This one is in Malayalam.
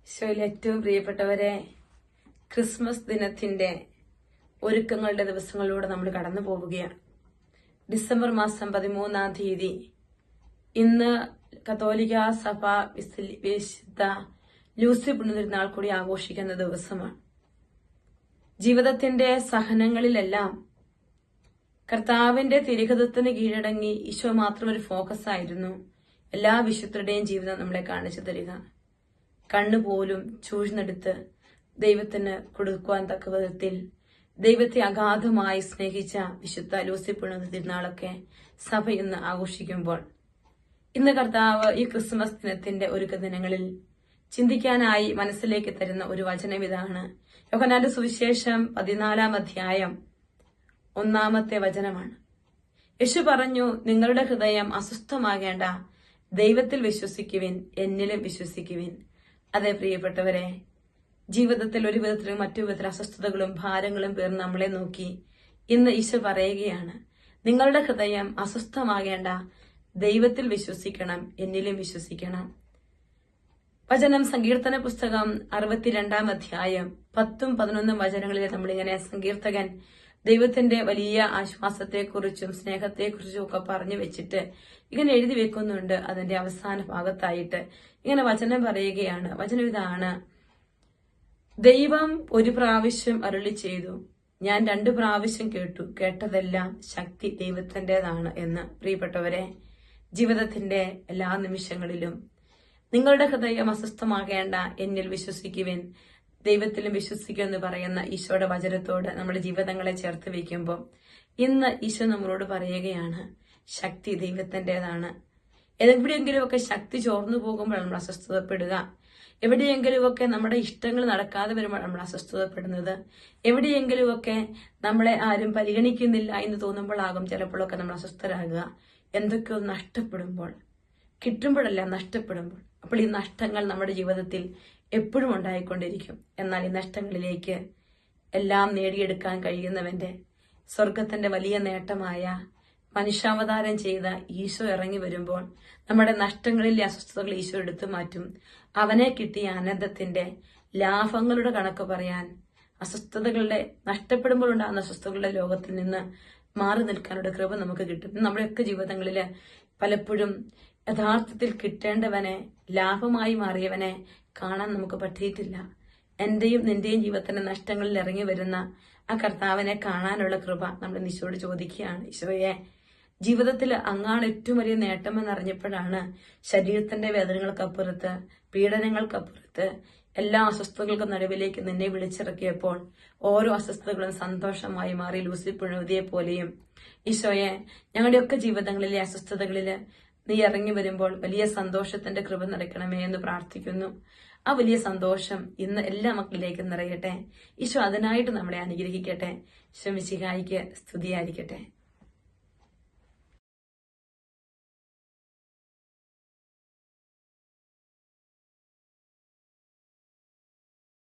ഈശോയിൽ ഏറ്റവും പ്രിയപ്പെട്ടവരെ, ക്രിസ്മസ് ദിനത്തിന്റെ ഒരുക്കങ്ങളുടെ ദിവസങ്ങളിലൂടെ നമ്മൾ കടന്നു പോവുകയാണ്. ഡിസംബർ മാസം 13-ാം തീയതി ഇന്ന് കത്തോലിക്ക സഭ വിശുദ്ധ ലൂസി പുണ്യതിരുനാൾ കൂടി ആഘോഷിക്കുന്ന ദിവസമാണ്. ജീവിതത്തിന്റെ സഹനങ്ങളിലെല്ലാം കർത്താവിന്റെ തിരുഹിതത്തിന് കീഴടങ്ങി ഈശോ മാത്രം ഒരു ഫോക്കസ് ആയിരുന്നു എല്ലാ വിശുദ്ധരുടെയും ജീവിതം നമ്മളെ കാണിച്ചു തരിക. കണ്ണുപോലും ചൂഴ്ന്നെടുത്ത് ദൈവത്തിന് കൊടുക്കുവാൻ തക്ക വിധത്തിൽ ദൈവത്തെ അഗാധമായി സ്നേഹിച്ച വിശുദ്ധ ലൂസി പുണ്യ തിരുനാളൊക്കെ സഭ ഇന്ന് ആഘോഷിക്കുമ്പോൾ, ഇന്ന് കർത്താവ് ഈ ക്രിസ്മസ് ദിനത്തിന്റെ ഒരുക്ക ദിനങ്ങളിൽ ചിന്തിക്കാനായി മനസ്സിലേക്ക് തരുന്ന ഒരു വചനം ഇതാണ്. യോഹന്നാന്റെ സുവിശേഷം 14-ാം അധ്യായം 1-ാമത്തെ വചനമാണ്. യേശു പറഞ്ഞു, നിങ്ങളുടെ ഹൃദയം അസ്വസ്ഥമാകേണ്ട, ദൈവത്തിൽ വിശ്വസിക്കുവിൻ, എന്നിലും വിശ്വസിക്കുവിൻ. അതെ പ്രിയപ്പെട്ടവരെ, ജീവിതത്തിൽ ഒരു വിധത്തിലും മറ്റു വിധത്തിലും അസ്വസ്ഥതകളും ഭാരങ്ങളും പേർന്ന് നമ്മളെ നോക്കി ഇന്ന് ഈശോ പറയുകയാണ്, നിങ്ങളുടെ ഹൃദയം അസ്വസ്ഥമാകേണ്ട, ദൈവത്തിൽ വിശ്വസിക്കണം, എന്നിലും വിശ്വസിക്കണം. വചനം സങ്കീർത്തന പുസ്തകം 62-ാം അധ്യായം 10-11 വചനങ്ങളിലെ നമ്മളിങ്ങനെ സങ്കീർത്തകൻ ദൈവത്തിന്റെ വലിയ ആശ്വാസത്തെക്കുറിച്ചും സ്നേഹത്തെക്കുറിച്ചും ഒക്കെ പറഞ്ഞു വെച്ചിട്ട് ഇങ്ങനെ എഴുതി വെക്കുന്നുണ്ട്. അതിന്റെ അവസാന ഭാഗത്തായിട്ട് ഇങ്ങനെ വചനം പറയുകയാണ്. വചനം ഇതാണ്: ദൈവം ഒരു പ്രാവശ്യം അരുളി ചെയ്തു, ഞാൻ 2 പ്രാവശ്യം കേട്ടു, കേട്ടതെല്ലാം ശക്തി ദൈവത്തിൻ്റെതാണ് എന്ന്. പ്രിയപ്പെട്ടവരെ, ജീവിതത്തിന്റെ എല്ലാ നിമിഷങ്ങളിലും നിങ്ങളുടെ ഹൃദയം അസ്വസ്ഥമാകേണ്ട, എന്നിൽ വിശ്വസിക്കുവിൻ, ദൈവത്തിലും വിശ്വസിക്കുമെന്ന് പറയുന്ന ഈശോയുടെ വചനത്തോട് നമ്മുടെ ജീവിതങ്ങളെ ചേർത്ത് വയ്ക്കുമ്പോൾ ഇന്ന് ഈശോ നമ്മളോട് പറയുകയാണ്, ശക്തി ദൈവത്തിൻ്റെതാണ്. എവിടെയെങ്കിലുമൊക്കെ ശക്തി ചോർന്നു പോകുമ്പോൾ നമ്മൾ അസ്വസ്ഥതപ്പെടുക, എവിടെയെങ്കിലുമൊക്കെ നമ്മുടെ ഇഷ്ടങ്ങൾ നടക്കാതെ വരുമ്പോൾ നമ്മൾ അസ്വസ്ഥതപ്പെടുന്നത്, എവിടെയെങ്കിലുമൊക്കെ നമ്മളെ ആരും പരിഗണിക്കുന്നില്ല എന്ന് തോന്നുമ്പോഴാകും ചിലപ്പോഴൊക്കെ നമ്മൾ അസ്വസ്ഥരാകുക. എന്തൊക്കെയോ നഷ്ടപ്പെടുമ്പോൾ, കിട്ടുമ്പോഴല്ല നഷ്ടപ്പെടുമ്പോൾ. അപ്പോൾ ഈ നഷ്ടങ്ങൾ നമ്മുടെ ജീവിതത്തിൽ എപ്പോഴും ഉണ്ടായിക്കൊണ്ടിരിക്കും. എന്നാൽ ഈ നഷ്ടങ്ങളിലേക്ക് എല്ലാം നേടിയെടുക്കാൻ കഴിയുന്നവന്റെ, സ്വർഗത്തിന്റെ വലിയ നേട്ടമായ മനുഷ്യാവതാരം ചെയ്ത ഈശോ ഇറങ്ങി വരുമ്പോൾ നമ്മുടെ നഷ്ടങ്ങളിലെ അസ്വസ്ഥതകൾ ഈശോ എടുത്തു മാറ്റും. അവനെ കിട്ടിയ ആനന്ദത്തിന്റെ ലാഭങ്ങളുടെ കണക്ക് പറയാൻ, അസ്വസ്ഥതകളുടെ നഷ്ടപ്പെടുമ്പോൾ ഉണ്ടാകുന്ന അസ്വസ്ഥതകളുടെ ലോകത്തിൽ നിന്ന് മാറി നിൽക്കാനുള്ള കൃപ നമുക്ക് കിട്ടും. നമ്മുടെയൊക്കെ ജീവിതങ്ങളിൽ പലപ്പോഴും യഥാർത്ഥത്തിൽ കിട്ടേണ്ടവനെ, ലാഭമായി മാറിയവനെ കാണാൻ നമുക്ക് പറ്റിയിട്ടില്ല. എന്റെയും നിന്റെയും ജീവിതത്തിന്റെ നഷ്ടങ്ങളിൽ ഇറങ്ങി വരുന്ന ആ കർത്താവിനെ കാണാനുള്ള കൃപ നമ്മൾ ഈശോയോട് ചോദിക്കുകയാണ്. ഈശോയെ, ജീവിതത്തിൽ അങ്ങാണ് ഏറ്റവും വലിയ നേട്ടമെന്നറിഞ്ഞപ്പോഴാണ് ശരീരത്തിന്റെ വേദനകൾക്കപ്പുറത്ത്, പീഡനങ്ങൾക്കപ്പുറത്ത്, എല്ലാ അസ്വസ്ഥതകൾക്കും നടുവിലേക്ക് നിന്നെ വിളിച്ചിറക്കിയപ്പോൾ ഓരോ അസ്വസ്ഥതകളും സന്തോഷമായി മാറി. ലൂസി പുണ്യവതിയെ പോലെയും ഈശോയെ, ഞങ്ങളുടെയൊക്കെ ജീവിതങ്ങളിലെ അസ്വസ്ഥതകളില് നീ ഇറങ്ങി വരുമ്പോൾ വലിയ സന്തോഷത്തിന്റെ കൃപ നിറയ്ക്കണമേ എന്ന് പ്രാർത്ഥിക്കുന്നു. ആ വലിയ സന്തോഷം ഇന്ന് എല്ലാ മക്കളിലേക്കും നിറയട്ടെ. ഈശോ അതിനായിട്ട് നമ്മളെ അനുഗ്രഹിക്കട്ടെ. ഈശോ മിശിഹായിക്ക് സ്തുതിയായിരിക്കട്ടെ.